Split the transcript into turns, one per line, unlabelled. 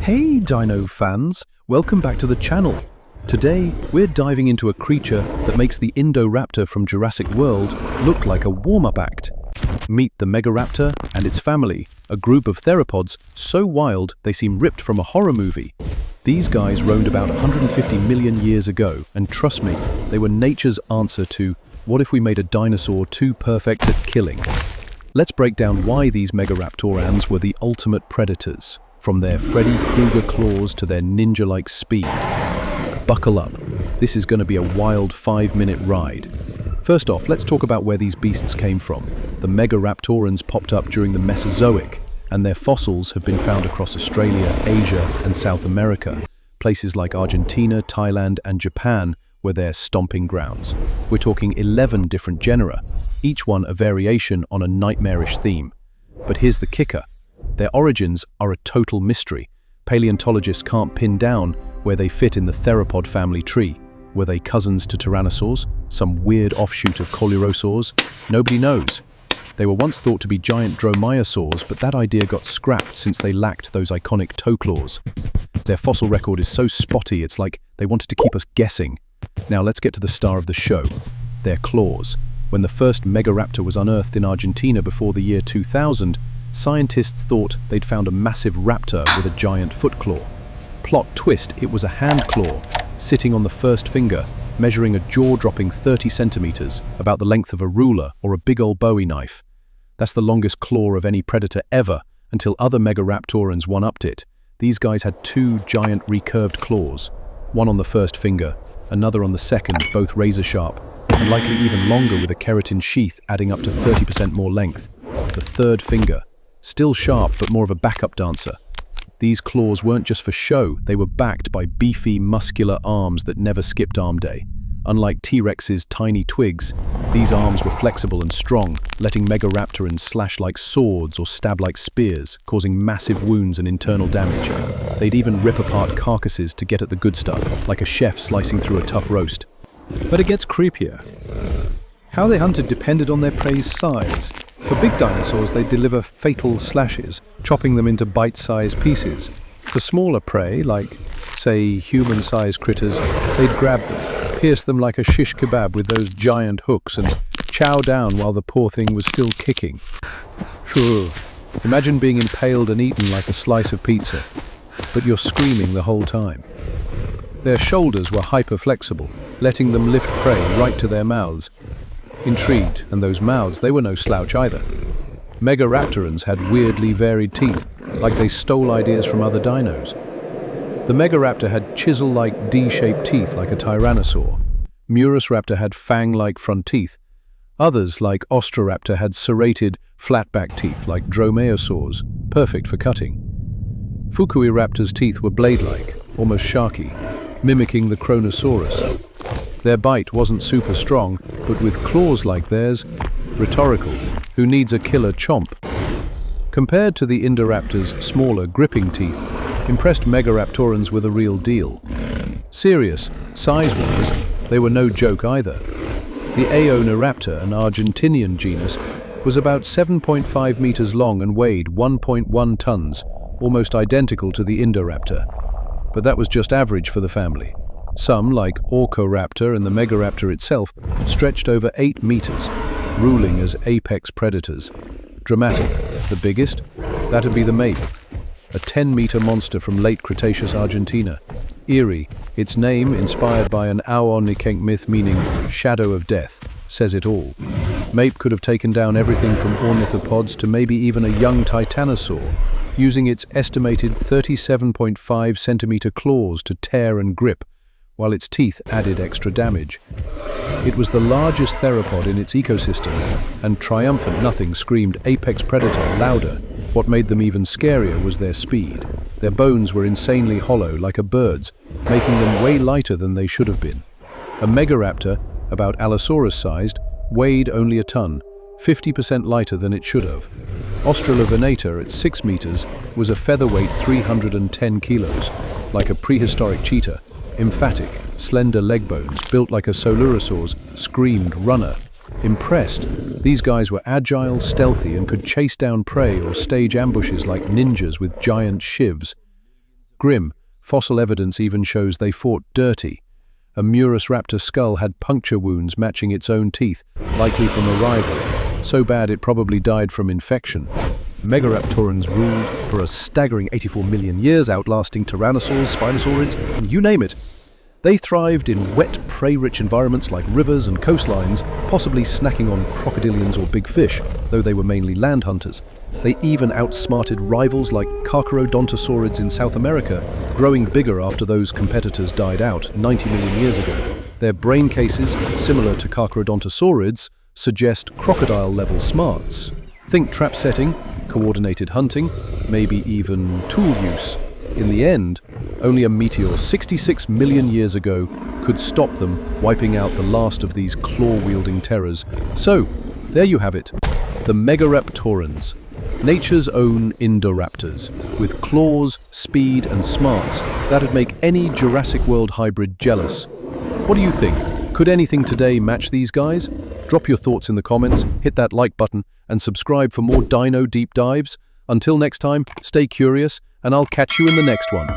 Hey Dino fans, welcome back to the channel. Today, we're diving into a creature that makes the Indoraptor from Jurassic World look like a warm-up act. Meet the Megaraptor and its family, a group of theropods so wild they seem ripped from a horror movie. These guys roamed about 150 million years ago, and trust me, they were nature's answer to, what if we made a dinosaur too perfect at killing? Let's break down why these Megaraptorans were the ultimate predators, from their Freddy Krueger claws to their ninja-like speed. Buckle up, this is going to be a wild 5-minute ride. First off, let's talk about where these beasts came from. The Megaraptorans popped up during the Mesozoic, and their fossils have been found across Australia, Asia, and South America, places like Argentina, Thailand, and Japan were their stomping grounds. We're talking 11 different genera, each one a variation on a nightmarish theme. But here's the kicker. Their origins are a total mystery. Paleontologists can't pin down where they fit in the theropod family tree. Were they cousins to tyrannosaurs? Some weird offshoot of coelurosaurs? Nobody knows. They were once thought to be giant dromaeosaurs, but that idea got scrapped since they lacked those iconic toe claws. Their fossil record is so spotty, it's like they wanted to keep us guessing. Now let's get to the star of the show, their claws. When the first Megaraptor was unearthed in Argentina before the year 2000, scientists thought they'd found a massive raptor with a giant foot claw. Plot twist, it was a hand claw, sitting on the first finger, measuring a jaw-dropping 30 centimeters, about the length of a ruler or a big old Bowie knife. That's the longest claw of any predator ever, until other Megaraptorans one-upped it. These guys had two giant recurved claws, one on the first finger, another on the second, both razor-sharp, and likely even longer with a keratin sheath adding up to 30% more length. The third finger, still sharp but more of a backup dancer. These claws weren't just for show, they were backed by beefy, muscular arms that never skipped arm day. Unlike T-Rex's tiny twigs, these arms were flexible and strong, letting Megaraptorans slash like swords or stab like spears, causing massive wounds and internal damage. They'd even rip apart carcasses to get at the good stuff, like a chef slicing through a tough roast.
But it gets creepier. How they hunted depended on their prey's size. For big dinosaurs, they deliver fatal slashes, chopping them into bite-sized pieces. For smaller prey, like, say, human-sized critters, they'd grab them, pierce them like a shish kebab with those giant hooks, and chow down while the poor thing was still kicking. Sure, imagine being impaled and eaten like a slice of pizza, but you're screaming the whole time. Their shoulders were hyper-flexible, letting them lift prey right to their mouths. Intrigued, and those mouths, they were no slouch either. Megaraptorans had weirdly varied teeth, like they stole ideas from other dinos. The Megaraptor had chisel-like D-shaped teeth like a tyrannosaur. Raptor had fang-like front teeth. Others, like Australopnator, had serrated, flat-back teeth like dromaeosaurs, perfect for cutting. Raptor's teeth were blade-like, almost sharky, mimicking the Kronosaurus. Their bite wasn't super strong, but with claws like theirs, rhetorical. Who needs a killer chomp? Compared to the Indoraptor's smaller, gripping teeth, impressed Megaraptorans were the real deal. Serious, size-wise, they were no joke either. The Australovenator, an Argentinian genus, was about 7.5 meters long and weighed 1.1 tons, almost identical to the Indoraptor. But that was just average for the family. Some, like Australoraptor and the Megaraptor itself, stretched over 8 meters, ruling as apex predators. Dramatic. The biggest? That'd be the Maip, a 10-meter monster from late Cretaceous Argentina. Eerie, its name, inspired by an Australovenator myth meaning Shadow of Death, says it all. Maip could have taken down everything from ornithopods to maybe even a young titanosaur, using its estimated 37.5 centimeter claws to tear and grip, while its teeth added extra damage. It was the largest theropod in its ecosystem, and triumphant nothing screamed apex predator louder. What made them even scarier was their speed. Their bones were insanely hollow, like a bird's, making them way lighter than they should have been. A Megaraptor, about Allosaurus-sized, weighed only a ton, 50% lighter than it should have. Australovenator, at 6 meters, was a featherweight 310 kilos, like a prehistoric cheetah. Emphatic, slender leg bones, built like a Coelurosaur's, screamed runner. Impressed, these guys were agile, stealthy, and could chase down prey or stage ambushes like ninjas with giant shivs. Grim, fossil evidence even shows they fought dirty. A Megaraptor skull had puncture wounds matching its own teeth, likely from a rival. So bad it probably died from infection.
Megaraptorans ruled for a staggering 84 million years, outlasting tyrannosaurs, spinosaurids, and you name it. They thrived in wet, prey-rich environments like rivers and coastlines, possibly snacking on crocodilians or big fish, though they were mainly land hunters. They even outsmarted rivals like carcharodontosaurids in South America, growing bigger after those competitors died out 90 million years ago. Their brain cases, similar to carcharodontosaurids, suggest crocodile-level smarts. Think trap setting, coordinated hunting, maybe even tool use. In the end, only a meteor 66 million years ago could stop them, wiping out the last of these claw-wielding terrors. So, there you have it, the Megaraptorans, nature's own Indoraptors, with claws, speed and smarts that'd make any Jurassic World hybrid jealous. What do you think? Could anything today match these guys? Drop your thoughts in the comments, hit that like button, and subscribe for more dino deep dives. Until next time, stay curious, and I'll catch you in the next one.